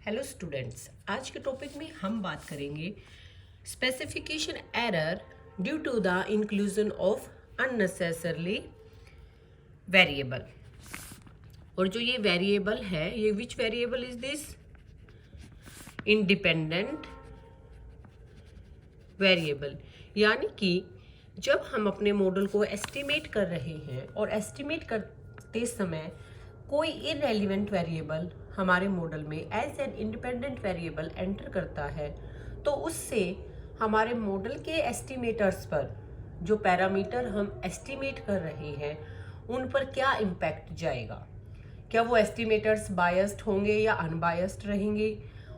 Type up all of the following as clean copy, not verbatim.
Hello students, आज के topic में हम बात करेंगे specification error due to the inclusion of unnecessarily variable. और जो ये वेरिएबल है, ये which variable is this? Independent variable. यानी कि जब हम अपने मॉडल को एस्टिमेट कर रहे हैं और एस्टिमेट करते समय कोई इररेलेवेंट वेरिएबल हमारे मॉडल में as an independent variable enter करता है, तो उससे हमारे मॉडल के एस्टिमेटर्स पर जो पैरामीटर हम एस्टिमेट कर रहे हैं उन पर क्या इम्पैक्ट जाएगा। क्या वो एस्टिमेटर्स बायस्ड होंगे या अनबायस्ड रहेंगे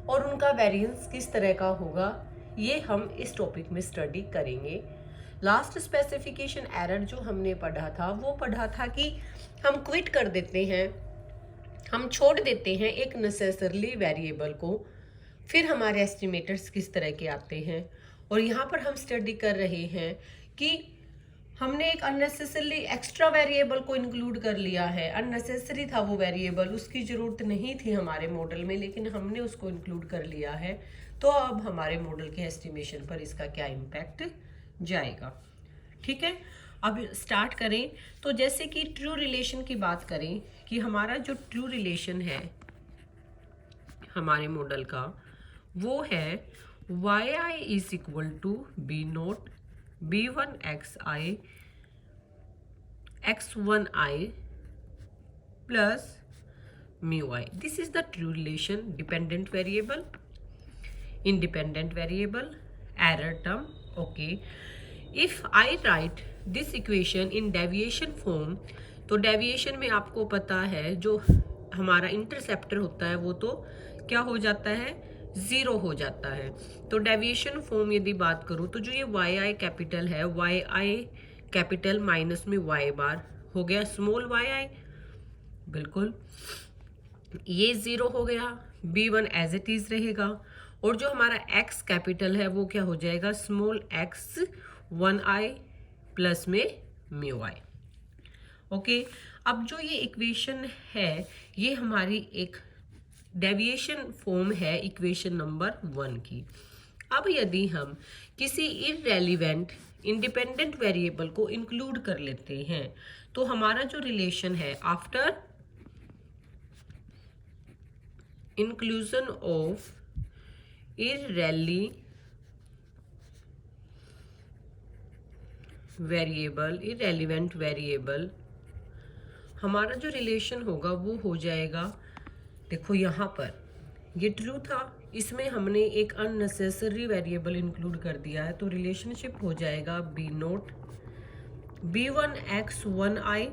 और उनका वेरिएंस किस तरह का होगा, ये हम इस टॉपिक में स्टडी करेंगे। लास्ट स्पेसिफिकेशन एरर जो हमने पढ़ा था वो पढ़ा था कि हम क्विट कर देते हैं, हम छोड़ देते हैं एक नेसेसरली वेरिएबल को, फिर हमारे एस्टिमेटर्स किस तरह के आते हैं। और यहाँ पर हम स्टडी कर रहे हैं कि हमने एक अननेसेसरली एक्स्ट्रा वेरिएबल को इंक्लूड कर लिया है। अननेसेसरी था वो वेरिएबल, उसकी ज़रूरत नहीं थी हमारे मॉडल में, लेकिन हमने उसको इंक्लूड कर लिया है। तो अब हमारे मॉडल के एस्टिमेशन पर इसका क्या इम्पैक्ट जाएगा। ठीक है, अब स्टार्ट करें। तो जैसे कि ट्रू रिलेशन की बात करें कि हमारा जो ट्रू रिलेशन है हमारे मॉडल का वो है Y I is equal to B naught B one X I X one I plus mu I. This is the true relation. Dependent variable, independent variable, error term. Okay, if I write this equation in deviation form, तो deviation में आपको पता है जो हमारा interceptor होता है वो तो क्या हो जाता है, ज़ीरो हो जाता है। तो डेविएशन फॉर्म यदि बात करूँ तो जो ये वाई आई कैपिटल है, वाई आई कैपिटल माइनस में वाई बार हो गया स्मॉल वाई आई, बिल्कुल ये ज़ीरो हो गया, B one as it is रहेगा। और जो हमारा x कैपिटल है वो क्या हो जाएगा, small x one I plus में म्यू आई। ओके, अब जो ये इक्वेशन है ये हमारी एक डेविएशन फॉर्म है इक्वेशन नंबर 1 की। अब यदि हम किसी इररेलेवेंट इंडिपेंडेंट वेरिएबल को इंक्लूड कर लेते हैं तो हमारा जो रिलेशन है after inclusion of irrelevant variable, हमारा जो रिलेशन होगा वो हो जाएगा, देखो यहाँ पर ये ट्रू था, इसमें हमने एक अननेसेसरी वेरिएबल इंक्लूड कर दिया है, तो रिलेशनशिप हो जाएगा B naught B one x one I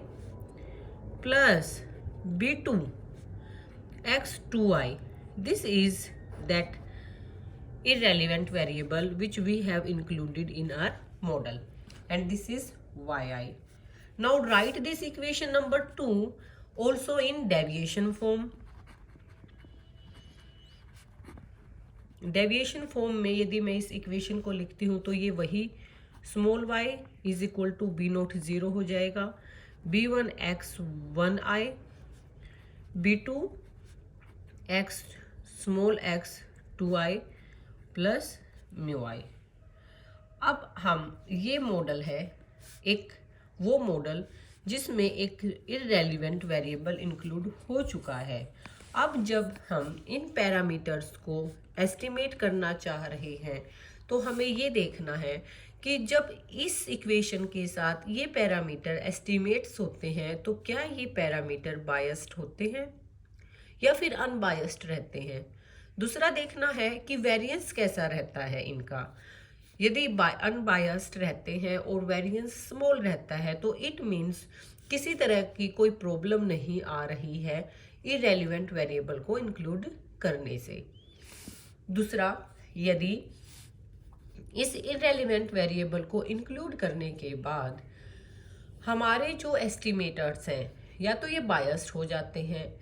plus B two X two I. This is that irrelevant variable which we have included in our model, and this is yi. Now write this equation number 2 also in deviation form. Deviation form में यदि मैं इस equation को लिखती हूँ तो ये वही small y is equal to B naught ज़ीरो हो जाएगा, b one x one i b two x small x two i plus mu i. अब हम ये मॉडल है एक वो मॉडल जिसमें एक इररेलेवेंट वेरिएबल इंक्लूड हो चुका है। अब जब हम इन पैरामीटर्स को एस्टिमेट करना चाह रहे हैं तो हमें ये देखना है कि जब इस इक्वेशन के साथ ये पैरामीटर एस्टिमेट्स होते हैं तो क्या ये पैरामीटर बायस्ड होते हैं या फिर अनबायस्ड रहते हैं। दूसरा देखना है कि वेरिएंस कैसा रहता है इनका। यदि अनबायस्ड रहते हैं और वेरिएंस स्मॉल रहता है तो इट मीन्स किसी तरह की कोई प्रॉब्लम नहीं आ रही है इररेलेवेंट वेरिएबल को इंक्लूड करने से। दूसरा, यदि इस इररेलेवेंट वेरिएबल को इंक्लूड करने के बाद हमारे जो एस्टिमेटर्स हैं या तो ये बायस्ड हो जाते हैं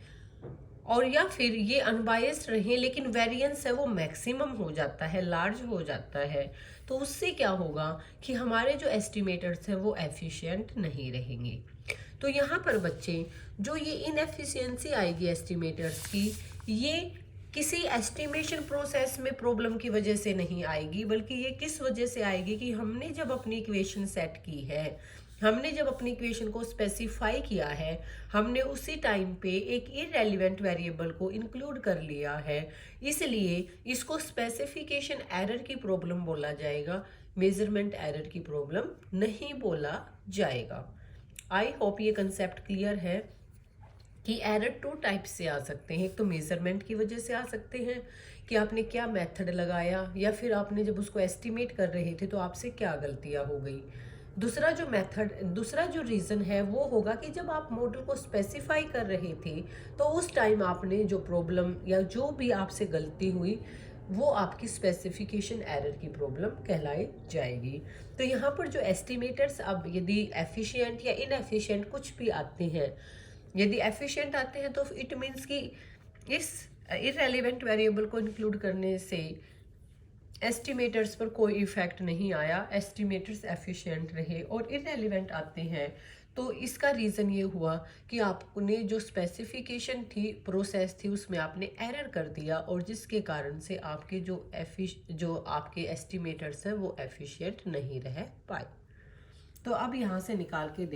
और या फिर ये अनबायस्ड रहें लेकिन वेरिएंस है वो मैक्सिमम हो जाता है, लार्ज हो जाता है, तो उससे क्या होगा कि हमारे जो एस्टिमेटर्स हैं वो एफिशिएंट नहीं रहेंगे। तो यहाँ पर बच्चे जो ये इनएफिशिएंसी आएगी एस्टिमेटर्स की, ये किसी एस्टिमेशन प्रोसेस में प्रॉब्लम की वजह से नहीं आएगी, बल्कि ये किस वजह से आएगी कि हमने जब अपनी इक्वेशन सेट की है, हमने जब अपनी इक्वेशन को स्पेसिफाई किया है, हमने उसी टाइम पे एक इररेलेवेंट वेरिएबल को इंक्लूड कर लिया है, इसलिए इसको स्पेसिफिकेशन एरर की प्रॉब्लम बोला जाएगा, मेजरमेंट एरर की प्रॉब्लम नहीं बोला जाएगा। आई होप ये कंसेप्ट क्लियर है कि एरर टू टाइप से आ सकते हैं। एक तो मेजरमेंट की वजह से आ सकते हैं कि आपने क्या मेथड लगाया, या फिर आपने जब उसको एस्टिमेट कर रहे थे तो आपसे क्या गलतियां हो गई। दूसरा जो रीज़न है वो होगा कि जब आप मॉडल को स्पेसिफाई कर रहे थे तो उस टाइम आपने जो प्रॉब्लम या जो भी आपसे गलती हुई वो आपकी स्पेसिफिकेशन एरर की प्रॉब्लम कहलाई जाएगी। तो यहाँ पर जो एस्टिमेटर्स अब यदि एफिशिएंट या इनएफिशिएंट कुछ भी आते हैं, यदि एफिशिएंट आते हैं तो इट मीन्स कि इस इररेलेवेंट वेरिएबल को इंक्लूड करने से एस्टिमेटर्स पर कोई इफेक्ट नहीं आया, एस्टिमेटर्स एफिशिएंट रहे। और इररेलेवेंट आते हैं तो इसका रीज़न ये हुआ कि आपने जो स्पेसिफिकेशन थी, प्रोसेस थी, उसमें आपने एरर कर दिया, और जिसके कारण से आपके जो आपके एस्टिमेटर्स हैं वो एफिशिएंट नहीं रह पाए। तो अब यहाँ से निकाल के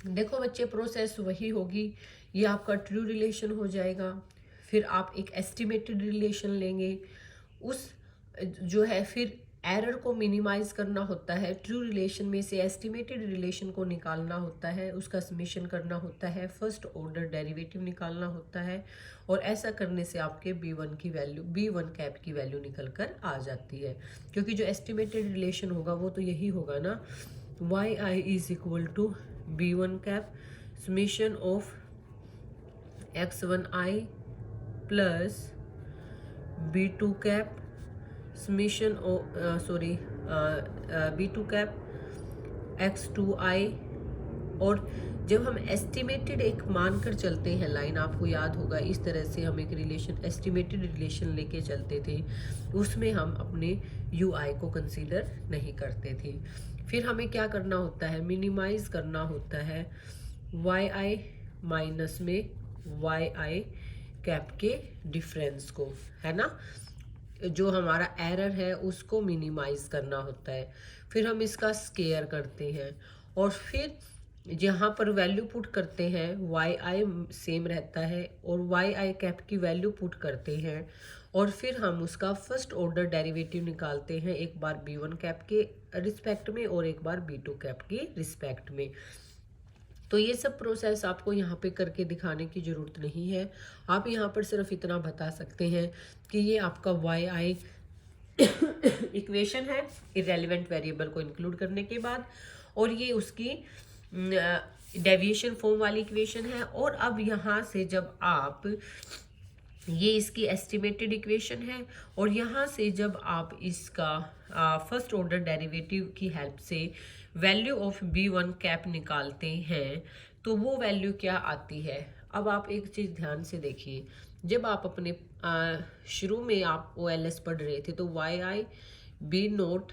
देखो बच्चे, प्रोसेस वही होगी, ये आपका ट्रू रिलेशन हो जाएगा। फिर आप एक एस्टिमेटेड रिलेशन लेंगे, उस जो है फिर एरर को मिनिमाइज करना होता है, ट्रू रिलेशन में से एस्टिमेटेड रिलेशन को निकालना होता है, उसका समेशन करना होता है, फर्स्ट ऑर्डर डेरिवेटिव निकालना होता है, और ऐसा करने से आपके B1 कैप की वैल्यू निकल कर आ जाती है। क्योंकि जो एस्टिमेटेड रिलेशन होगा वो तो यही होगा ना, yi is equal to B1 cap summation of x1i plus B2 cap summation B2 cap x2i। और जब हम एस्टिमेटेड एक मान कर चलते हैं लाइन, आपको याद होगा इस तरह से हम एक रिलेशन एस्टिमेटेड रिलेशन लेके चलते थे, उसमें हम अपने ui को कंसीडर नहीं करते थे। फिर हमें क्या करना होता है, मिनिमाइज करना होता है yi माइनस में yi कैप के डिफरेंस को, है ना, जो हमारा एरर है उसको मिनिमाइज करना होता है। फिर हम इसका स्केयर करते हैं, और फिर यहाँ पर वैल्यू पुट करते हैं, yi सेम रहता है, और yi कैप की वैल्यू पुट करते हैं, और फिर हम उसका फर्स्ट ऑर्डर डेरिवेटिव निकालते हैं, एक बार B1 कैप के रिस्पेक्ट में और एक बार B2 कैप की रिस्पेक्ट में। तो ये सब प्रोसेस आपको यहाँ पे करके दिखाने की ज़रूरत नहीं है, आप यहाँ पर सिर्फ इतना बता सकते हैं कि ये आपका yi इक्वेशन है इररेलेवेंट वेरिएबल को इंक्लूड करने के बाद, और ये उसकी डेविएशन फॉर्म वाली इक्वेशन है। और अब यहाँ से जब आप ये इसकी एस्टिमेटेड इक्वेशन है, और यहाँ से जब आप इसका फर्स्ट ऑर्डर डेरिवेटिव की हेल्प से वैल्यू ऑफ B1 कैप निकालते हैं तो वो वैल्यू क्या आती है। अब आप एक चीज़ ध्यान से देखिए, जब आप अपने शुरू में आप OLS पढ़ रहे थे तो yi B0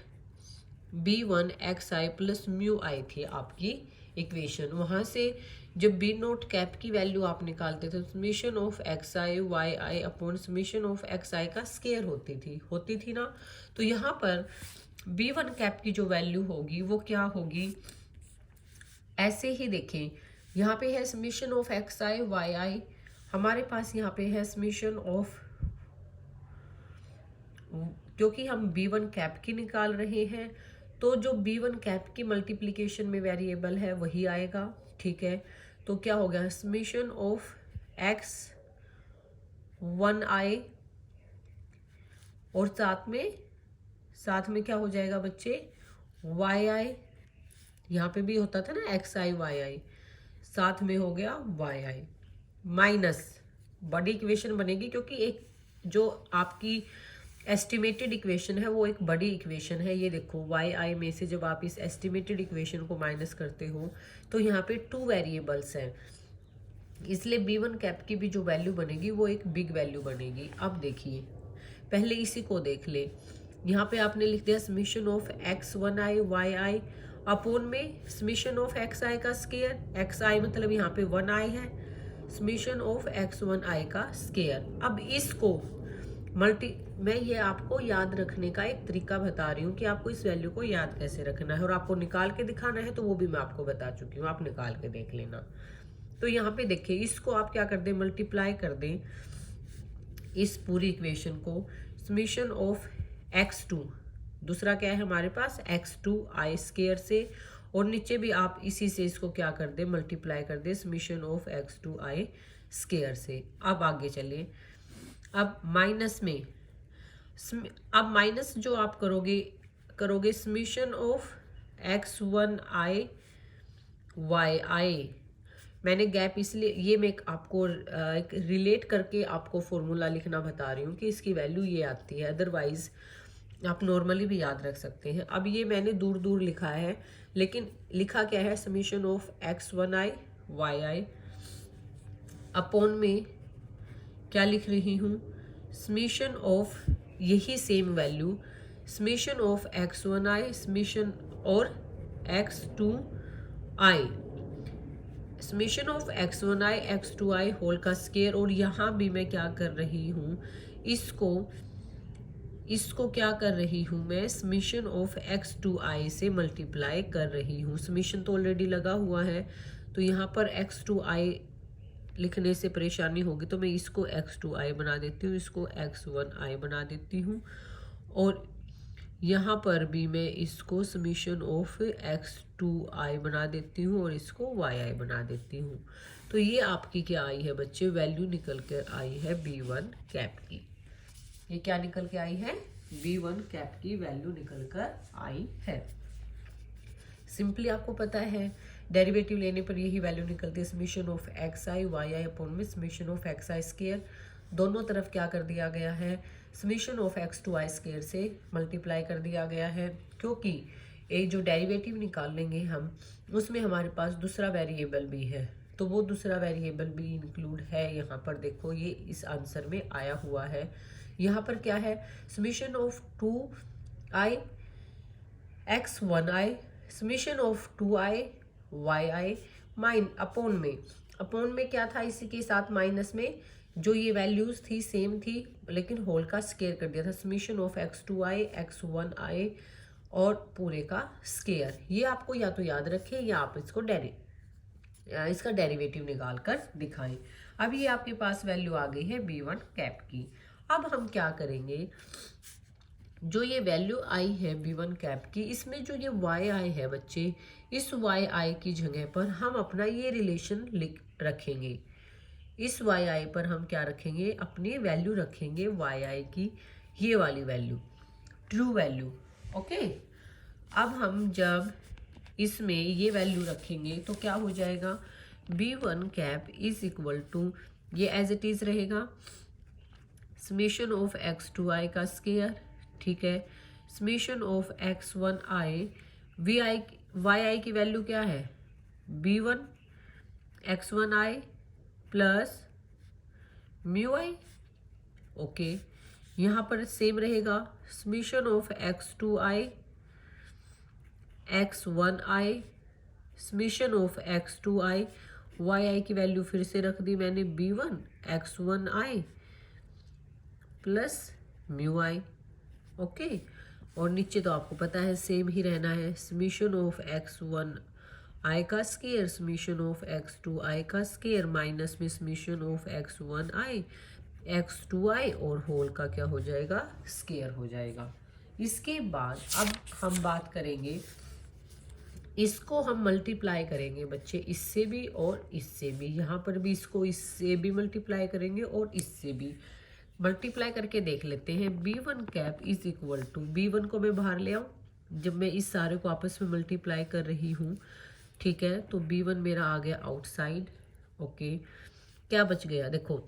B1 xi plus mu i थी आपकी इक्वेशन। वहाँ से जब B0 कैप की वैल्यू आप निकालते थे, summation of xi yi upon summation of xi का स्केयर होती थी ना। तो यहाँ पर B1 कैप की जो वैल्यू होगी वो क्या होगी, ऐसे ही देखें, यहाँ पे है समेशन ऑफ xi yi, हमारे पास यहाँ पे है समेशन ऑफ, क्योंकि हम B1 कैप की निकाल रहे हैं तो जो B1 कैप की मल्टीप्लिकेशन में वेरिएबल है वही आएगा, ठीक है। तो क्या हो गया, समेशन ऑफ x1i, और साथ में क्या हो जाएगा बच्चे, yi, यहाँ पे भी होता था ना xi yi, साथ में हो गया yi माइनस बड़ी इक्वेशन बनेगी, क्योंकि एक जो आपकी एस्टिमेटेड इक्वेशन है वो एक बड़ी इक्वेशन है। ये देखो yi में से जब आप इस एस्टिमेटेड इक्वेशन को माइनस करते हो तो यहाँ पे 2 वेरिएबल्स हैं, इसलिए B1 कैप की भी जो वैल्यू बनेगी वो एक बिग वैल्यू बनेगी। अब देखिए, पहले इसी को देख ले, यहाँ पे आपने लिख दिया summation of x1i yi upon में समेशन ऑफ xi का स्केयर, xi मतलब यहाँ पे 1i है, समीशन ऑफ x1i का स्केयर। अब इसको मैं ये आपको याद रखने का एक तरीका बता रही हूँ कि आपको इस वैल्यू को याद कैसे रखना है, और आपको निकाल के दिखाना है तो वो भी मैं आपको बता चुकी हूँ, आप निकाल के देख लेना। तो यहाँ पे देखिए, इसको आप क्या कर दें, मल्टीप्लाई कर दें इस पूरी इक्वेशन को समीशन ऑफ x2, दूसरा क्या है हमारे पास x2i स्केयर से, और नीचे भी आप इसी से इसको क्या कर दे, मल्टीप्लाई कर दे समीशन ऑफ x2i स्केयर से। अब आगे चलिए, अब माइनस में, अब माइनस जो आप करोगे समीशन ऑफ x1i yi। मैंने गैप इसलिए, ये मैं आपको एक रिलेट करके आपको फॉर्मूला लिखना बता रही हूँ कि इसकी वैल्यू ये आती है, अदरवाइज आप नॉर्मली भी याद रख सकते हैं। अब ये मैंने दूर दूर लिखा है, लेकिन लिखा क्या है, summation of x1i yi upon में क्या लिख रही हूँ, समीशन ऑफ यही same value summation of x1i summation और x2i summation of x1i x2i whole का स्केयर। और यहाँ भी मैं क्या कर रही हूँ, इसको क्या कर रही हूँ मैं, समीशन ऑफ x2i से मल्टीप्लाई कर रही हूँ। समीशन तो ऑलरेडी लगा हुआ है, तो यहाँ पर x2i लिखने से परेशानी होगी, तो मैं इसको x2i बना देती हूँ, इसको x1i बना देती हूँ, और यहाँ पर भी मैं इसको समीशन ऑफ x2i बना देती हूँ और इसको yi बना देती हूँ। तो ये आपकी क्या आई है बच्चे, वैल्यू निकल कर आई है b1 कैप की। ये क्या निकल के आई है, b1 कैप की वैल्यू निकल कर आई है। सिंपली आपको पता है डेरिवेटिव लेने पर यही वैल्यू निकलती है, summation of xi yi upon में समीशन ऑफ xi स्केयर। दोनों तरफ क्या कर दिया गया है, समीशन ऑफ x2i स्केयर से मल्टीप्लाई कर दिया गया है, क्योंकि एक जो डेरिवेटिव निकाल लेंगे हम उसमें हमारे पास दूसरा वेरिएबल भी है, तो वो दूसरा वेरिएबल भी इंक्लूड है। यहाँ पर देखो, ये इस आंसर में आया हुआ है। यहाँ पर क्या है, summation of 2i x1i summation of 2i yi mine upon में क्या था, इसी के साथ माइनस में जो ये वैल्यूज थी सेम थी, लेकिन होल का स्केयर कर दिया था, समीशन ऑफ x2i x1i और पूरे का स्केयर। ये आपको या तो याद रखें या आप इसका डेरिवेटिव निकाल कर दिखाएं। अब ये आपके पास वैल्यू आ गई है b1 कैप की। अब हम क्या करेंगे, जो ये वैल्यू आई है b1 कैप की, इसमें जो ये yi है बच्चे, इस yi की जगह पर हम अपना ये रिलेशन रखेंगे। इस yi पर हम क्या रखेंगे, अपनी वैल्यू रखेंगे yi की, ये वाली वैल्यू, ट्रू वैल्यू। ओके, अब हम जब इसमें ये वैल्यू रखेंगे तो क्या हो जाएगा, b1 cap is equal to, ये एज इट इज रहेगा, समीशन ऑफ x2i का स्केयर, ठीक है, समीशन ऑफ x1i yi की वैल्यू क्या है, b1 x1i प्लस म्यू आई। ओके, यहाँ पर सेम रहेगा, summation of x2i x1i summation of x2i yi की वैल्यू फिर से रख दी मैंने, b1 x1i प्लस म्यू आई। ओके, और नीचे तो आपको पता है सेम ही रहना है, समीशन ऑफ x1i का स्केयर समीशन ऑफ x2i का स्केयर माइनस में समीशन ऑफ x1i x2i और होल का क्या हो जाएगा, स्केयर हो जाएगा। इसके बाद अब हम बात करेंगे, इसको हम मल्टीप्लाई करेंगे बच्चे, इससे भी और इससे भी, यहाँ पर भी इसको इससे भी मल्टीप्लाई करेंगे और इससे भी मल्टीप्लाई करके देख लेते हैं। b1 cap is equal to, b1 को मैं बाहर ले आऊँ, जब मैं इस सारे को आपस में मल्टीप्लाई कर रही हूँ, ठीक है, तो b1 मेरा आ गया आउटसाइड। ओके, क्या बच गया, देखो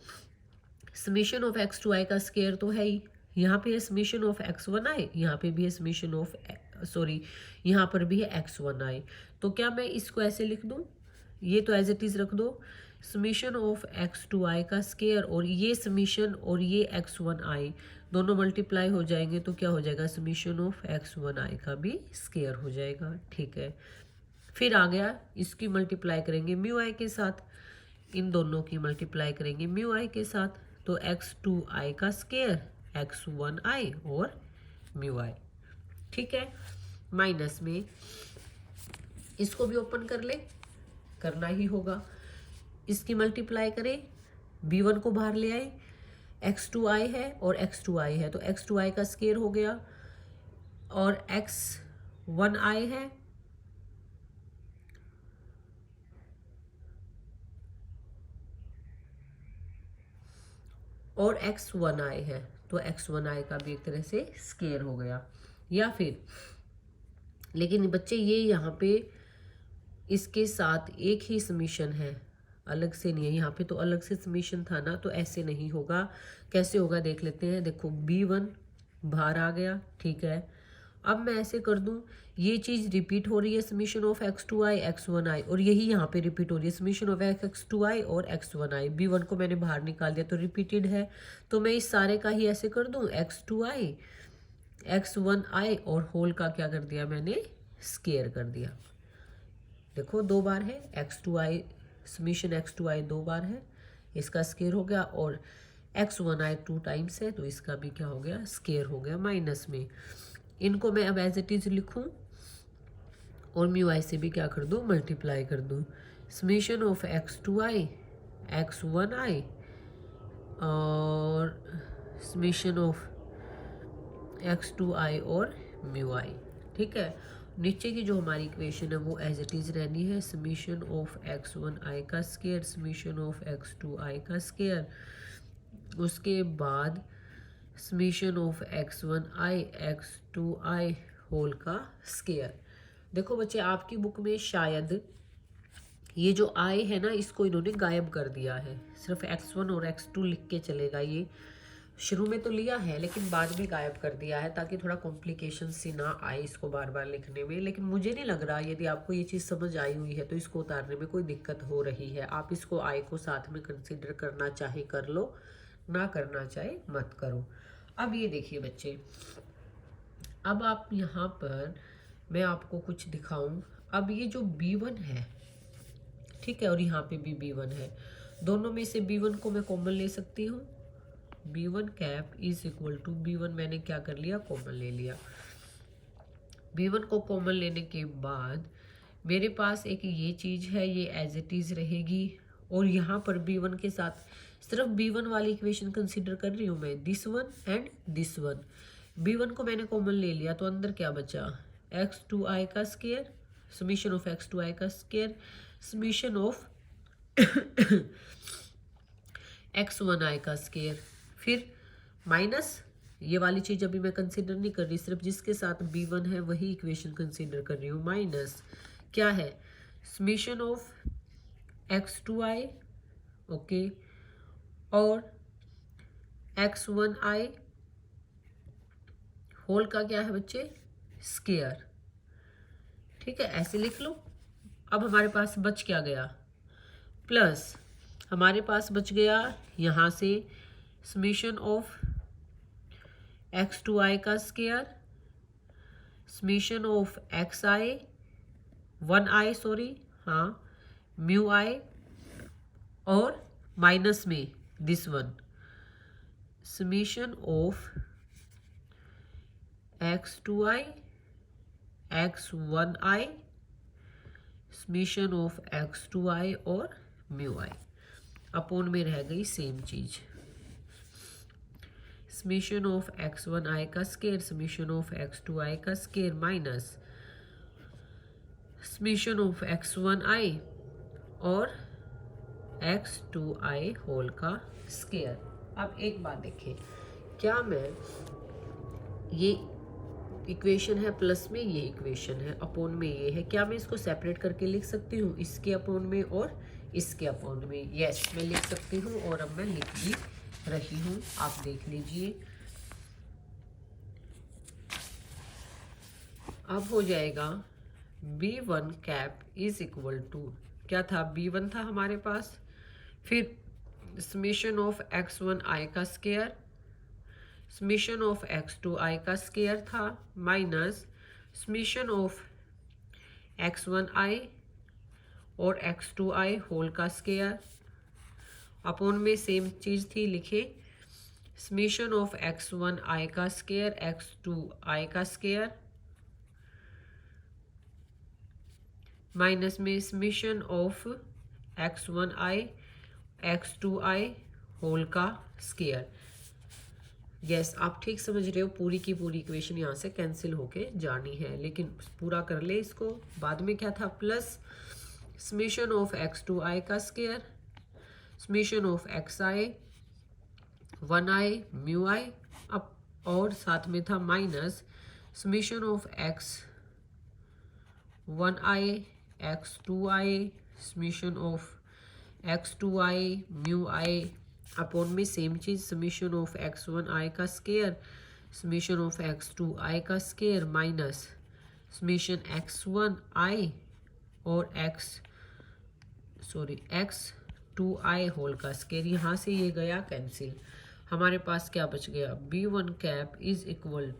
समीशन ऑफ x2i का स्केयर तो है ही, यहाँ पे है समीशन ऑफ x1i, यहाँ पे भी है समीशन ऑफ यहाँ पर भी है x1i, तो क्या मैं इसको ऐसे लिख दूँ, ये तो एज इट इज रख दो, समीशन ऑफ x2i का स्केयर और ये समीशन और ये x1i दोनों मल्टीप्लाई हो जाएंगे तो क्या हो जाएगा, समीशन ऑफ x1i का भी स्केयर हो जाएगा। ठीक है, फिर आ गया, इसकी मल्टीप्लाई करेंगे म्यू आई के साथ, इन दोनों की मल्टीप्लाई करेंगे म्यू आई के साथ, तो x2i का स्केयर x1i और म्यू आई। ठीक है, माइनस में इसको भी ओपन कर ले, करना ही होगा। इसकी मल्टीप्लाई करें, b1 को बाहर ले आए, x2i है और x2i है, तो x2i का स्केयर हो गया और x1i है और x1i है, तो x1i का भी एक तरह से स्केयर हो गया। या फिर लेकिन बच्चे ये यहाँ पे इसके साथ एक ही समीशन है, अलग से नहीं है। यहाँ पे तो अलग से समीशन था ना, तो ऐसे नहीं होगा। कैसे होगा देख लेते हैं। देखो b1 बाहर आ गया, ठीक है। अब मैं ऐसे कर दूं, ये चीज़ रिपीट हो रही है समीशन ऑफ x2i x1i, और यही यहाँ पे रिपीट हो रही है समीशन ऑफ x2i और x1i। b1 को मैंने बाहर निकाल दिया तो रिपीटेड है, तो मैं इस सारे का ही ऐसे कर दूं x2i x1i और होल का क्या कर दिया मैंने, स्केयर कर दिया। देखो दो बार है x2i, समीशन x2i दो बार है, इसका स्केयर हो गया, और x1i 2 टाइम्स है, तो इसका भी क्या हो गया, स्केयर हो गया माइनस में। इनको मैं अब एज इट इज लिखूं और म्यू आई से भी क्या कर दूं, मल्टीप्लाई कर दूं। समीशन ऑफ x2i x1i और समीशन ऑफ x2i और म्यू आई। ठीक है, नीचे की जो हमारी इक्वेशन है वो एज इट इज रहनी है। समीशन ऑफ x1i का स्केयर समीशन ऑफ x2i का स्केयर, उसके बाद summation of x1i x2i whole का स्केयर। देखो बच्चे, आपकी बुक में शायद ये जो i है ना, इसको इन्होंने गायब कर दिया है, सिर्फ x1 और x2 लिख के चलेगा। ये शुरू में तो लिया है लेकिन बाद में गायब कर दिया है, ताकि थोड़ा कॉम्प्लिकेशन सी ना आए इसको बार बार लिखने में। लेकिन मुझे नहीं लग रहा, यदि आपको ये चीज़ समझ आई हुई है तो इसको उतारने में कोई दिक्कत हो रही है। आप इसको i को साथ में कंसिडर करना चाहे कर लो, ना करना चाहे मत करो। अब ये देखिए बच्चे, अब आप यहाँ पर मैं आपको कुछ दिखाऊं। अब ये जो b1 है, ठीक है, और यहाँ पे भी b1 है, दोनों में से b1 को मैं कॉमन ले सकती हूँ। b1 cap is equal to b1 मैंने क्या कर लिया, कॉमन ले लिया। b1 को कॉमन लेने के बाद मेरे पास एक ये चीज़ है, ये एज इट इज़ रहेगी, और यहाँ पर b1 के साथ सिर्फ b1 वाली इक्वेशन कंसीडर कर रही हूँ मैं, this one and this one. b1 को मैंने कॉमन ले लिया, तो अंदर क्या बचा, x2i का स्केयर समीशन ऑफ x2i का स्केयर समीशन ऑफ x1i का स्केयर, फिर माइनस ये वाली चीज़ अभी मैं कंसीडर नहीं कर रही, सिर्फ जिसके साथ b1 है वही इक्वेशन कंसीडर कर रही हूँ। माइनस क्या है, समीशन ऑफ x2i, ओके, और x1i होल का क्या है बच्चे, स्केयर। ठीक है, ऐसे लिख लो। अब हमारे पास बच क्या गया, प्लस हमारे पास बच गया यहाँ से समीशन ऑफ x2i का square summation of xi 1i sorry, हाँ, म्यू आई, और माइनस में this one summation of x2i x1i summation of x2i और म्यू आई। अपॉन में रह गई सेम चीज, समीशन ऑफ x1i का स्केयर समीशन ऑफ x2i का square minus summation of x1i और x2i होल का स्केयर। अब एक बात देखिए, क्या मैं ये इक्वेशन है प्लस में, ये इक्वेशन है अपोन में, ये है, क्या मैं इसको सेपरेट करके लिख सकती हूँ, इसके अपोन में और इसके अपोन में? यस, मैं लिख सकती हूँ, और अब मैं लिख भी रही हूँ, आप देख लीजिए। अब हो जाएगा b1 cap is equal to, क्या था, b1 था हमारे पास, फिर समीशन ऑफ x1i का स्केयर समीशन ऑफ x2i का स्केयर था माइनस समीशन ऑफ x1i और x2i होल का स्केयर अपॉन में सेम चीज़ थी, लिखे समेशन ऑफ x1 i का स्क्वायर x2 i का स्क्वायर माइनस में summation of x1 i x2 i whole का स्क्वायर। यस, आप ठीक समझ रहे हो, पूरी की पूरी इक्वेशन यहाँ से कैंसिल होके जानी है, लेकिन पूरा कर ले इसको। बाद में क्या था, plus summation of x2 i का square summation of xi 1i mu i अब, और साथ में था minus summation of x1i x2i summation of x2i mu i upon में सेम चीज समेशन ऑफ x1i का स्क्वायर समेशन ऑफ x2i का स्क्वायर माइनस समेशन x1i और x2i होल का स्क्वायर। यहाँ से ये गया कैंसिल, हमारे पास क्या बच गया, b1 cap is equal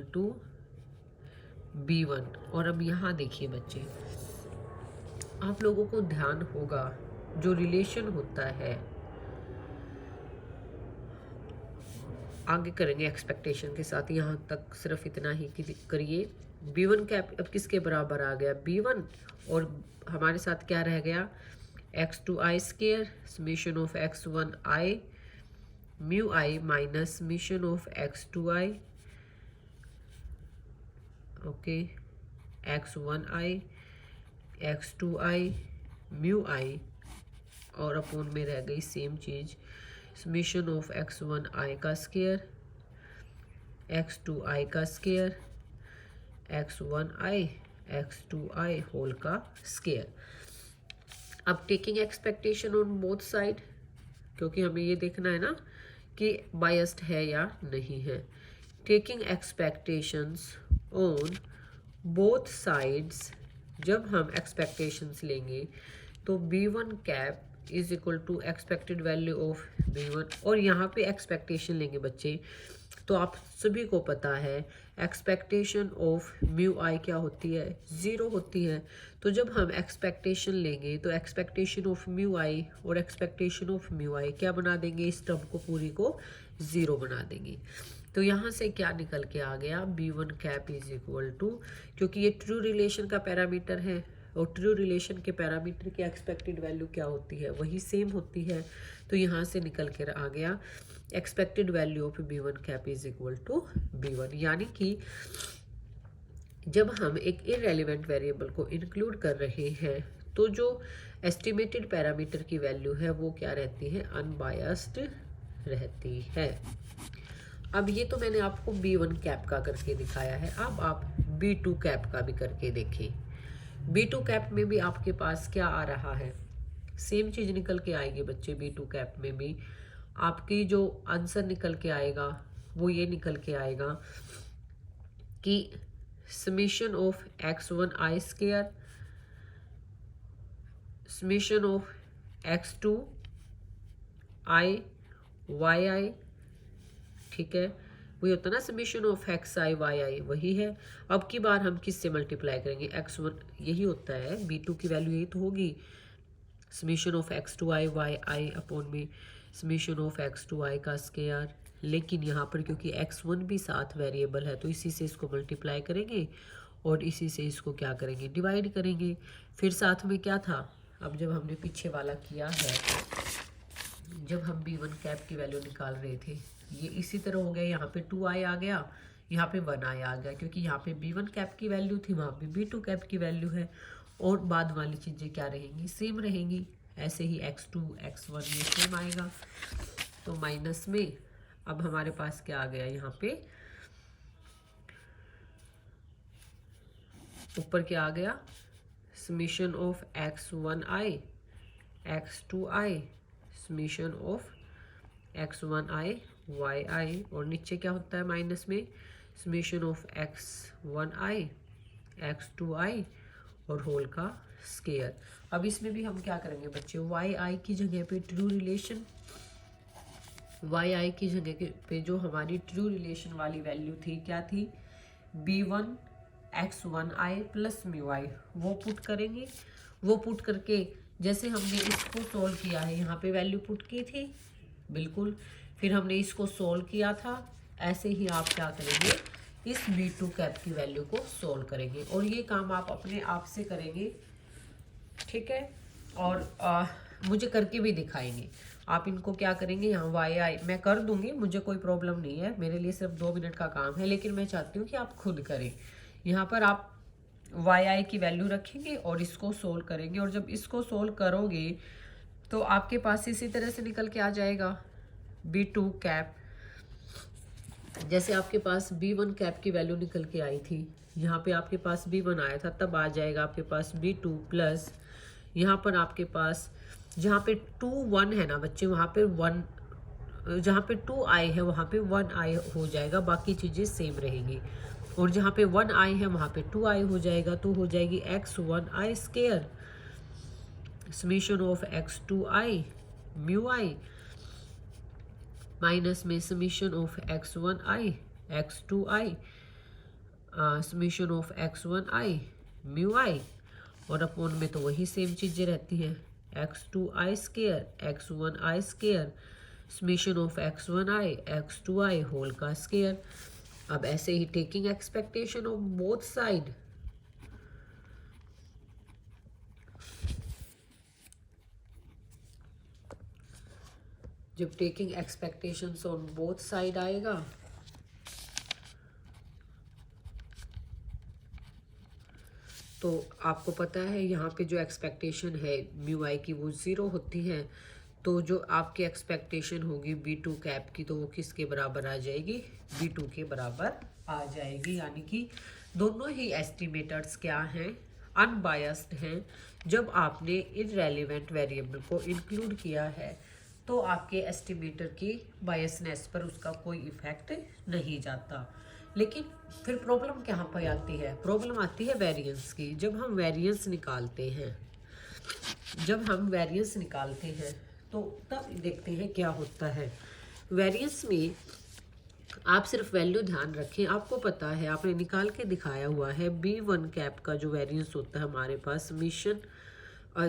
to b1। और अब यहाँ देखिए बच्चे, आप लोगों को ध्यान होगा जो रिलेशन होता है, आगे करेंगे एक्सपेक्टेशन के साथ, यहाँ तक सिर्फ इतना ही करिए। b1 कैप अब किसके बराबर आ गया, b1, और हमारे साथ क्या रह गया, x2i square summation of x1i mu i minus summation of x2i okay x1i x2i mu i और अपॉन में रह गई सेम चीज समेशन ऑफ x1i का स्क्वायर x2i का स्क्वायर x1i x2i होल का स्क्वायर। अब taking expectation on both side, क्योंकि हमें ये देखना है ना कि बायस्ड है या नहीं है। Taking expectations on both sides, जब हम एक्सपेक्टेशंस लेंगे तो b1 cap is equal to expected value of b1, और यहाँ पे एक्सपेक्टेशन लेंगे बच्चे तो आप सभी को पता है एक्सपेक्टेशन ऑफ म्यू आई क्या होती है, 0 होती है। तो जब हम एक्सपेक्टेशन लेंगे तो एक्सपेक्टेशन ऑफ म्यू आई और एक्सपेक्टेशन ऑफ म्यू आई क्या बना देंगे, इस टर्म को पूरी को 0 बना देंगे। तो यहाँ से क्या निकल के आ गया, b1 cap is equal to, क्योंकि ये ट्रू रिलेशन का पैरामीटर है और ट्रू रिलेशन के पैरामीटर की एक्सपेक्टेड वैल्यू क्या होती है, वही सेम होती है। तो यहाँ से निकल कर आ गया expected value of b1 cap is equal to b1, यानी कि जब हम एक इररेलेवेंट वेरिएबल को इंक्लूड कर रहे हैं तो जो एस्टिमेटेड पैरामीटर की वैल्यू है वो क्या रहती है, अनबायस्ड रहती है। अब ये तो मैंने आपको b1 कैप का करके दिखाया है, अब आप b2 कैप का भी करके देखें। b2 कैप में भी आपके पास क्या आ रहा है, सेम चीज निकल के आएगी बच्चे। b2 कैप में भी आपकी जो आंसर निकल के आएगा वो ये निकल के आएगा कि summation of x1i square summation of x2i yi, ठीक है, वही होता है ना समेशन ऑफ xi yi, वही है। अब की बार हम किससे मल्टीप्लाई करेंगे, x1, यही होता है b2 की वैल्यू यही तो होगी, summation of x2i yi upon में समेशन ऑफ x2i का स्क्वायर। लेकिन यहाँ पर क्योंकि x1 भी साथ वेरिएबल है तो इसी से इसको मल्टीप्लाई करेंगे और इसी से इसको क्या करेंगे, डिवाइड करेंगे। फिर साथ में क्या था, अब जब हमने पीछे वाला किया है, जब हम b1 कैप की वैल्यू निकाल रहे थे ये इसी तरह हो गया, यहाँ पे 2i आ गया, यहाँ पे 1i आ गया, क्योंकि यहाँ पे b1 कैप की वैल्यू थी, वहाँ पे b2 कैप की वैल्यू है, और बाद वाली चीज़ें क्या रहेंगी, सेम रहेंगी। ऐसे ही x2 x1 ये सेम आएगा। तो माइनस में अब हमारे पास क्या आ गया, यहाँ पे ऊपर क्या आ गया, summation of x1i x2i summation of x1i yi, और नीचे क्या होता है माइनस में समेशन ऑफ x1i x2i और होल का स्क्वायर। अब इसमें भी हम क्या करेंगे बच्चे, yi की जगह पे ट्रू रिलेशन, yi की जगह पे जो हमारी ट्रू रिलेशन वाली वैल्यू थी क्या थी, b1 x1i प्लस म्यू आई, वो पुट करेंगे। वो पुट करके जैसे हमने इसको सोल्व किया है, यहाँ पे वैल्यू पुट की थी बिल्कुल, फिर हमने इसको सोल्व किया था, ऐसे ही आप क्या करेंगे, इस B2 कैप की वैल्यू को सोल्व करेंगे। और ये काम आप अपने आप से करेंगे, ठीक है। और मुझे करके भी दिखाएंगे। आप इनको क्या करेंगे, यहाँ वाई आई मैं कर दूंगी, मुझे कोई प्रॉब्लम नहीं है, मेरे लिए सिर्फ 2 मिनट का काम है, लेकिन मैं चाहती हूँ कि आप खुद करें। यहाँ पर आप वाई आई की वैल्यू रखेंगे और इसको सोल्व करेंगे, और जब इसको सोल्व करोगे तो आपके पास इसी तरह से निकल के आ जाएगा B2 कैप। जैसे आपके पास B1 कैप की वैल्यू निकल के आई थी, यहाँ पे आपके पास B1 आया था, तब आ जाएगा आपके पास B2 प्लस, यहाँ पर आपके पास जहाँ पे 2 1 है ना बच्चे, वहाँ पे 1, जहाँ पे 2 आई है वहाँ पे 1 आई हो जाएगा, बाकी चीज़ें सेम रहेगी। और जहाँ पे 1 आई है वहाँ पे 2 आई हो जाएगा, तो हो जाएगी x1 i square summation of x2 i mu i, minus में summation of x1 i x2 i summation of x1 i mu i, और अपॉन में तो वही सेम चीज़ें रहती हैं, x2 i square x1 i square summation of x1 i x2 i whole का square. अब ऐसे ही taking expectation of both side, जब taking expectations on both side आएगा तो आपको पता है यहाँ पे जो एक्सपेक्टेशन है म्यू आई की वो 0 होती है, तो जो आपकी एक्सपेक्टेशन होगी B2 कैप की तो वो किसके बराबर आ जाएगी, B2 के बराबर आ जाएगी। यानी कि दोनों ही एस्टिमेटर्स क्या हैं, अनबायस्ड हैं। जब आपने इररेलेवेंट वेरिएबल को इंक्लूड किया है तो आपके एस्टिमेटर की बायसनेस पर उसका कोई इफेक्ट नहीं जाता। लेकिन फिर प्रॉब्लम कहाँ पर आती है, प्रॉब्लम आती है वेरिएंस की। जब हम वेरिएंस निकालते हैं तो तब देखते हैं क्या होता है। वेरिएंस में आप सिर्फ वैल्यू ध्यान रखें, आपको पता है, आपने निकाल के दिखाया हुआ है, B1 कैप का जो वेरिएंस होता है हमारे पास समेशन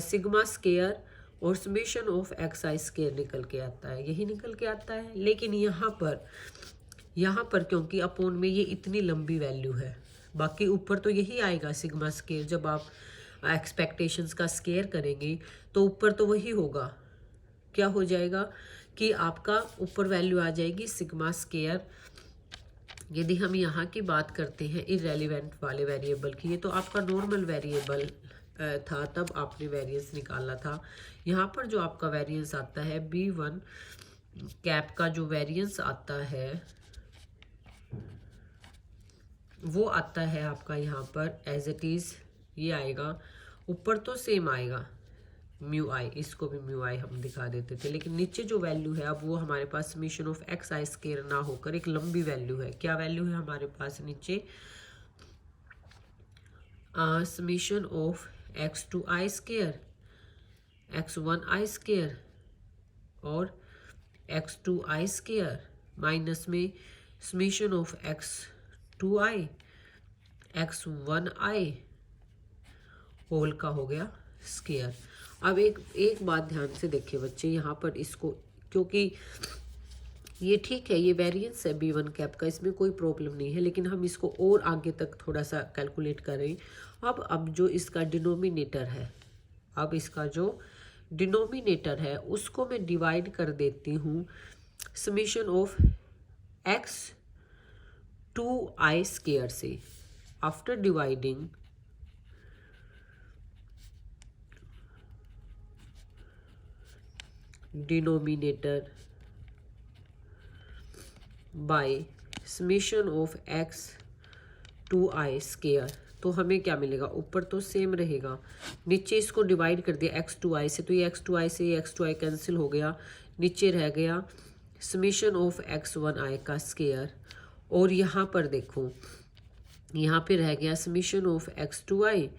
सिग्मा स्केयर और समेशन ऑफ XI स्केयर निकल के आता है, यही निकल के आता है। लेकिन यहाँ पर क्योंकि अपॉन में ये इतनी लंबी वैल्यू है, बाकी ऊपर तो यही आएगा सिग्मा स्केयर। जब आप एक्सपेक्टेशंस का स्केयर करेंगे तो ऊपर तो वही होगा, क्या हो जाएगा कि आपका ऊपर वैल्यू आ जाएगी सिग्मा स्केयर। यदि हम यहाँ की बात करते हैं इररेलेवेंट वाले वेरिएबल की, ये तो आपका नॉर्मल वेरिएबल था, तब आपने वेरिएंस निकाला था। यहाँ पर जो आपका वेरिएंस आता है B1 कैप का जो वेरिएंस आता है वो आता है आपका यहाँ पर एज इट इज़ ये आएगा, ऊपर तो सेम आएगा म्यू आई, इसको भी म्यू आई हम दिखा देते थे, लेकिन नीचे जो वैल्यू है अब वो हमारे पास समेशन ऑफ XI स्केयर ना होकर एक लंबी वैल्यू है। क्या वैल्यू है हमारे पास नीचे, summation of x2 i square x1 i square और x2 i स्केयर माइनस में summation of x2 i x1 i whole का हो गया स्केयर। अब एक बात ध्यान से देखिए बच्चे, यहाँ पर इसको, क्योंकि ये ठीक है, ये वेरिएंस है B1 कैप का, इसमें कोई प्रॉब्लम नहीं है, लेकिन हम इसको और आगे तक थोड़ा सा कैलकुलेट करें। अब जो इसका डिनोमिनेटर है उसको मैं डिवाइड कर देती हूँ summation of x2 i square से। After dividing denominator by summation of x2 i square, तो हमें क्या मिलेगा, ऊपर तो सेम रहेगा, नीचे इसको डिवाइड कर दिया x2 i से, तो ये x2 i से ये x2 i कैंसिल हो गया, नीचे रह गया समेशन ऑफ x1 i का स्केयर। और यहाँ पर देखो, यहाँ पे रह गया summation of x2 i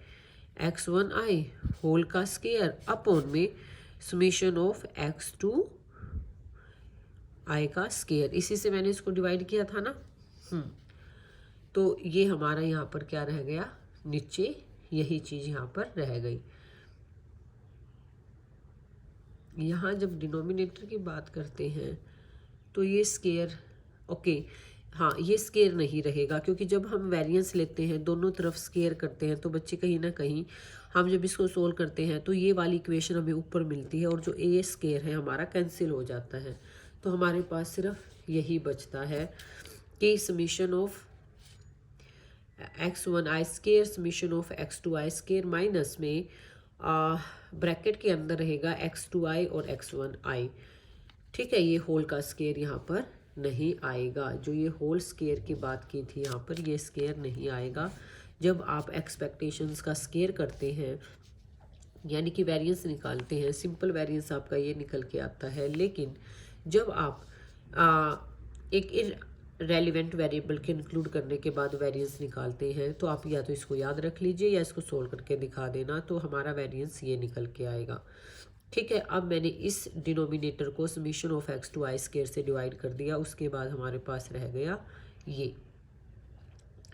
x1 i whole का स्केयर अपॉन में समेशन ऑफ x2 i का स्केयर। इसी से मैंने इसको डिवाइड किया था ना। तो ये हमारा यहाँ पर क्या रह गया, नीचे यही चीज़ यहाँ पर रह गई। यहाँ जब डिनोमिनेटर की बात करते हैं तो ये स्केयर, ओके हाँ ये स्केयर नहीं रहेगा, क्योंकि जब हम वेरिएंस लेते हैं दोनों तरफ स्केयर करते हैं तो बच्चे कहीं ना कहीं हम जब इसको सोल्व करते हैं तो ये वाली इक्वेशन हमें ऊपर मिलती है और जो ए स्केयर है हमारा कैंसिल हो जाता है। तो हमारे पास सिर्फ यही बचता है कि summation of x1i square summation of x2i square minus में ब्रैकेट के अंदर रहेगा x2i और x1i। ठीक है, ये होल का स्केयर यहाँ पर नहीं आएगा। जो ये होल स्केयर की बात की थी यहाँ पर ये स्केयर नहीं आएगा। जब आप एक्सपेक्टेशंस का स्केयर करते हैं यानी कि वेरिएंस निकालते हैं, सिंपल वेरिएंस आपका ये निकल के आता है। लेकिन जब आप एक रेलिवेंट वेरिएबल के इंक्लूड करने के बाद वेरिएंस निकालते हैं तो आप या तो इसको याद रख लीजिए या इसको सोल्व करके दिखा देना, तो हमारा वेरिएंस ये निकल के आएगा। ठीक है, अब मैंने इस डिनोमिनेटर को समीशन ऑफ x2i स्केयर से डिवाइड कर दिया, उसके बाद हमारे पास रह गया ये।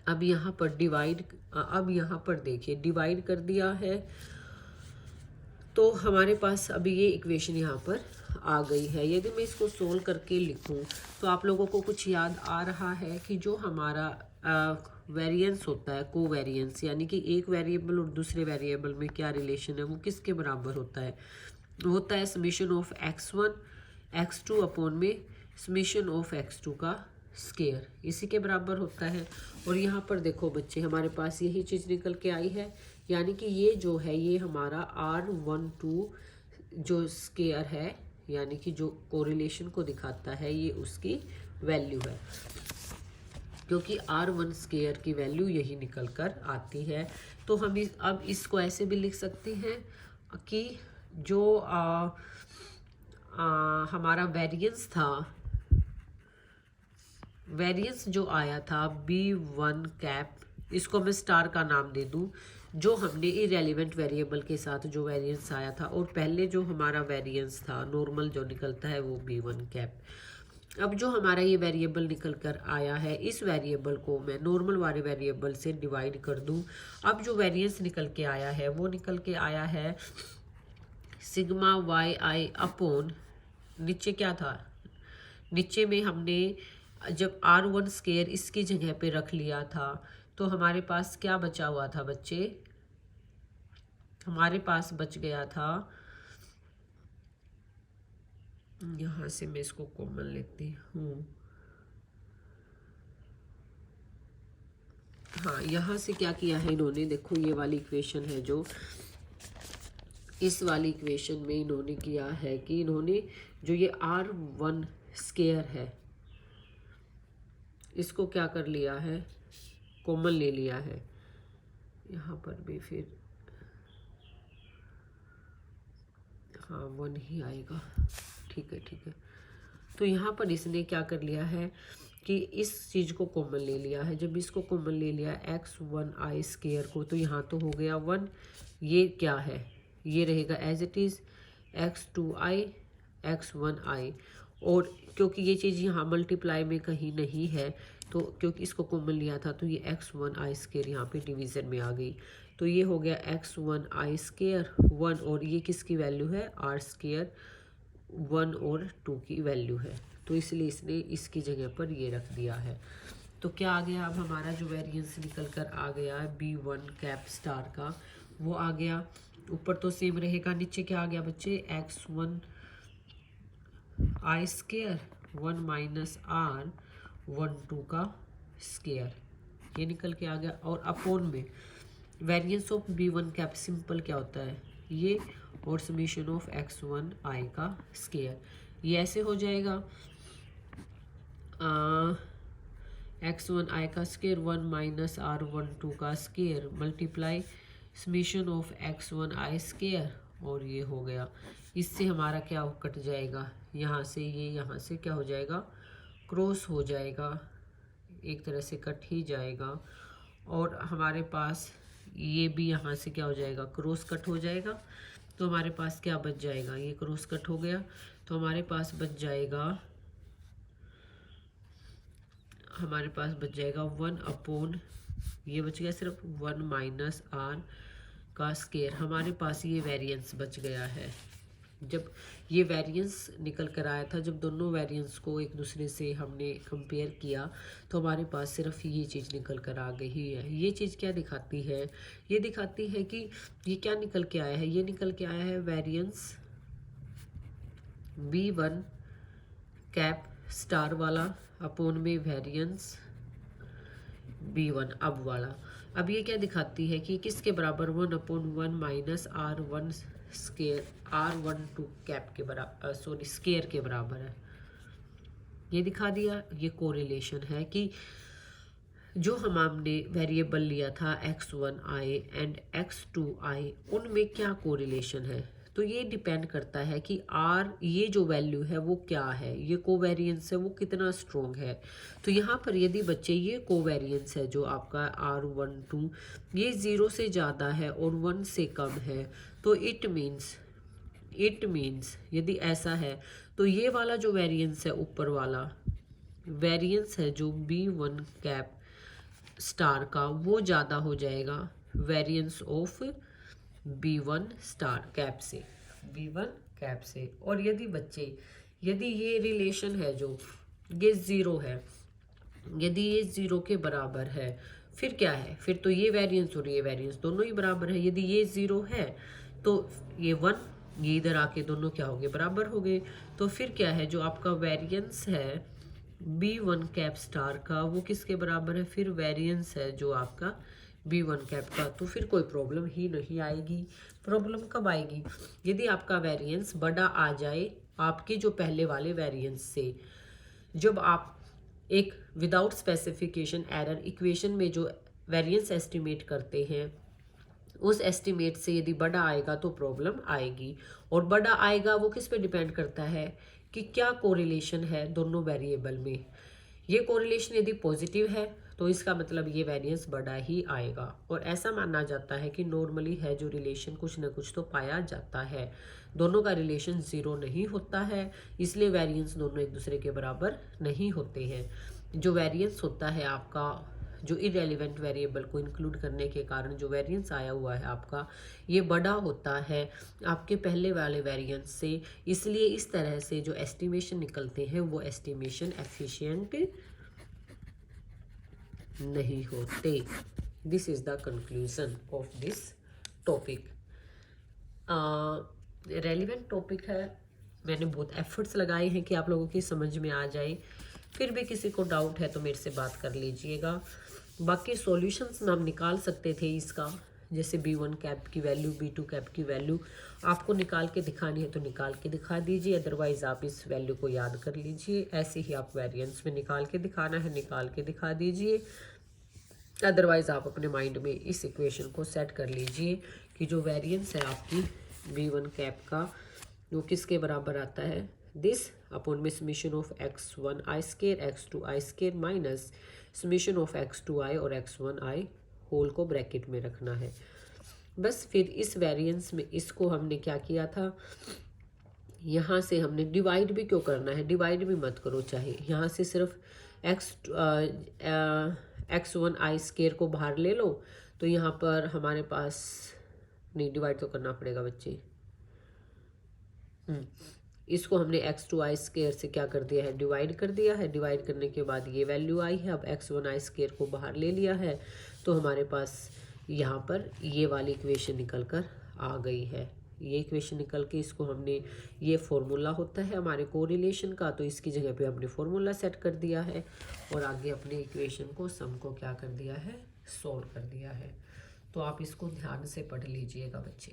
अब यहाँ पर यहाँ पर देखिए डिवाइड कर दिया है तो हमारे पास अभी ये इक्वेशन यहाँ पर आ गई है। यदि मैं इसको सोल्व करके लिखूं तो आप लोगों को कुछ याद आ रहा है कि जो हमारा वेरिएंस होता है कोवेरिएंस, यानी कि एक वेरिएबल और दूसरे वेरिएबल में क्या रिलेशन है वो किसके बराबर होता है summation of x1 x2 upon में समीशन ऑफ x2 का स्केयर, इसी के बराबर होता है। और यहाँ पर देखो बच्चे हमारे पास यही चीज़ निकल के आई है, यानी कि ये जो है ये हमारा R12 जो स्केयर है यानी कि जो कोरिलेशन को दिखाता है ये उसकी वैल्यू है, क्योंकि R1 स्केयर की वैल्यू यही निकल कर आती है। तो हम अब इसको ऐसे भी लिख सकते हैं कि जो हमारा वेरिएंस जो आया था B1 कैप, इसको मैं स्टार का नाम दे दूं, जो हमने इरेलीवेंट वेरिएबल के साथ जो वेरिएंस आया था, और पहले जो हमारा वेरिएंस था नॉर्मल जो निकलता है वो B1 कैप। अब जो हमारा ये वेरिएबल निकल कर आया है इस वेरिएबल को मैं नॉर्मल वाले वेरिएबल से डिवाइड कर दूं। अब जो वेरिएंस निकल के आया है वो निकल के आया है सिग्मा वाई आई अपॉन, नीचे क्या था, नीचे में हमने जब R1 स्केयर इसकी जगह पे रख लिया था तो हमारे पास क्या बचा हुआ था बच्चे, हमारे पास बच गया था, यहाँ से मैं इसको कॉमन लेती हूँ, हाँ यहाँ से क्या किया है इन्होंने, देखो ये वाली इक्वेशन है जो इस वाली इक्वेशन में इन्होंने किया है कि इन्होंने जो ये R1 स्केयर है इसको क्या कर लिया है, कॉमन ले लिया है। यहाँ पर भी फिर हाँ 1 ही आएगा, ठीक है। तो यहाँ पर इसने क्या कर लिया है कि इस चीज़ को कॉमन ले लिया है। जब इसको कॉमन ले लिया x1i स्केयर को तो यहाँ तो हो गया 1, ये क्या है ये रहेगा as it is x2i x1i, और क्योंकि ये चीज़ यहाँ मल्टीप्लाई में कहीं नहीं है तो क्योंकि इसको कॉमन लिया था तो ये x1i स्केयर यहाँ पे डिवीज़न में आ गई, तो ये हो गया x1i स्केयर 1, और ये किसकी वैल्यू है r स्केयर 1 और 2 की वैल्यू है, तो इसलिए इसने इसकी जगह पर ये रख दिया है। तो क्या आ गया, अब हमारा जो वेरिएंस निकल कर आ गया B1 कैप स्टार का वो आ गया, ऊपर तो सेम रहेगा, नीचे क्या आ गया बच्चे x1 i square 1 minus R12 का स्केयर, ये निकल के आ गया। और अपोन में variance of B1 cap simple क्या होता है ये, और समीशन ऑफ x1i का स्केयर, ये ऐसे हो जाएगा x1i का स्केयर 1 माइनस R12 का square multiply summation of x1i square, और ये हो गया। इससे हमारा क्या कट जाएगा, यहाँ से ये यहाँ से क्या हो जाएगा क्रॉस हो जाएगा, एक तरह से कट ही जाएगा, और हमारे पास ये भी यहाँ से क्या हो जाएगा क्रॉस कट हो जाएगा। तो हमारे पास क्या बच जाएगा, ये क्रॉस कट हो गया तो हमारे पास बच जाएगा 1 अपॉन, ये बच गया सिर्फ 1 माइनस R का स्केयर, हमारे पास ये वेरिएंस बच गया है। जब ये वेरिएंस निकल कर आया था, जब दोनों वेरिएंस को एक दूसरे से हमने कंपेयर किया तो हमारे पास सिर्फ ये चीज़ निकल कर आ गई है। ये चीज़ क्या दिखाती है? ये दिखाती है कि ये क्या निकल के आया है? ये निकल के आया है वेरिएंस B1 कैप स्टार वाला अपोन में वेरिएंस B1 अब वाला। अब ये क्या दिखाती है कि किसके बराबर 1/1 minus R1 square R12 cap के बराबर, सॉरी स्केयर के बराबर है। ये दिखा दिया। ये कोरिलेशन है कि जो हमने वेरिएबल लिया था x1i एंड x2i, उनमें क्या कोरिलेशन है। तो ये डिपेंड करता है कि r ये जो वैल्यू है वो क्या है, ये कोवेरिएंस है वो कितना स्ट्रोंग है। तो यहाँ पर यदि बच्चे ये कोवेरिएंस है जो आपका R12 ये 0 से ज़्यादा है और 1 से कम है, तो इट मीन्स यदि ऐसा है तो ये वाला जो वेरिएंस है ऊपर वाला वेरिएंस है जो B1 कैप स्टार का, वो ज़्यादा हो जाएगा variance of B1 star cap से, B1 कैप से। और यदि बच्चे यदि ये रिलेशन है जो ये 0 है, यदि ये 0 के बराबर है, फिर क्या है? फिर तो ये वेरिएंस और ये वेरिएंस दोनों ही बराबर है। यदि ये 0 है तो ये 1, ये इधर आके दोनों क्या हो गए? बराबर हो गए। तो फिर क्या है? जो आपका वेरिएंस है B1 कैप स्टार का, वो किसके बराबर है? फिर वेरिएंस है जो आपका B1 कैप का। तो फिर कोई प्रॉब्लम ही नहीं आएगी। प्रॉब्लम कब आएगी? यदि आपका वेरिएंस बड़ा आ जाए आपके जो पहले वाले वेरिएंस से। जब आप एक विदाउट स्पेसिफिकेशन एरर इक्वेशन में जो वेरिएंस एस्टिमेट करते हैं, उस एस्टिमेट से यदि बड़ा आएगा तो प्रॉब्लम आएगी। और बड़ा आएगा वो किस पे डिपेंड करता है कि क्या कोरिलेशन है दोनों वेरिएबल में। ये कोरिलेशन यदि पॉजिटिव है तो इसका मतलब ये वेरिएंस बड़ा ही आएगा। और ऐसा माना जाता है कि नॉर्मली है जो रिलेशन कुछ ना कुछ तो पाया जाता है, दोनों का रिलेशन 0 नहीं होता है, इसलिए वेरिएंस दोनों एक दूसरे के बराबर नहीं होते हैं। जो वेरिएंस होता है आपका, जो इररेलेवेंट वेरिएबल को इंक्लूड करने के कारण जो वेरिएंस आया हुआ है आपका, ये बड़ा होता है आपके पहले वाले वेरिएंस से। इसलिए इस तरह से जो एस्टिमेशन निकलते हैं वो एस्टिमेशन एफिशिएंट नहीं होते। This is the conclusion of this topic. Relevant topic है, मैंने बहुत एफर्ट्स लगाए हैं कि आप लोगों की समझ में आ जाए। फिर भी किसी को डाउट है तो मेरे से बात कर लीजिएगा। बाकी सॉल्यूशंस में हम निकाल सकते थे इसका, जैसे B1 कैप की वैल्यू, B2 कैप की वैल्यू आपको निकाल के दिखानी है तो निकाल के दिखा दीजिए, अदरवाइज आप इस वैल्यू को याद कर लीजिए। ऐसे ही आप वेरिएंस में निकाल के दिखाना है, निकाल के दिखा दीजिए। अदरवाइज आप अपने माइंड में इस इक्वेशन को सेट कर लीजिए कि जो वेरिएंस है आपकी B1 कैप का वो किसके बराबर आता है? दिस अपॉन में summation of x1i square x2i square minus summation of x2i और x1i होल को ब्रैकेट में रखना है। बस फिर इस वेरिएंस में इसको हमने क्या किया था, यहाँ से हमने डिवाइड भी क्यों करना है? डिवाइड भी मत करो, चाहे यहाँ से सिर्फ x1i स्केयर को बाहर ले लो तो यहाँ पर हमारे पास नहीं, डिवाइड तो करना पड़ेगा बच्चे। इसको हमने x2i स्केयर से क्या कर दिया है? डिवाइड कर दिया है। डिवाइड करने के बाद ये वैल्यू आई है। अब x1i स्केयर को बाहर ले लिया है तो हमारे पास यहाँ पर ये वाली इक्वेशन निकल कर आ गई है। ये इक्वेशन निकल के इसको हमने, ये फॉर्मूला होता है हमारे कोरिलेशन का, तो इसकी जगह पे हमने फॉर्मूला सेट कर दिया है और आगे अपने इक्वेशन को, सम को क्या कर दिया है? सॉल्व कर दिया है। तो आप इसको ध्यान से पढ़ लीजिएगा बच्चे।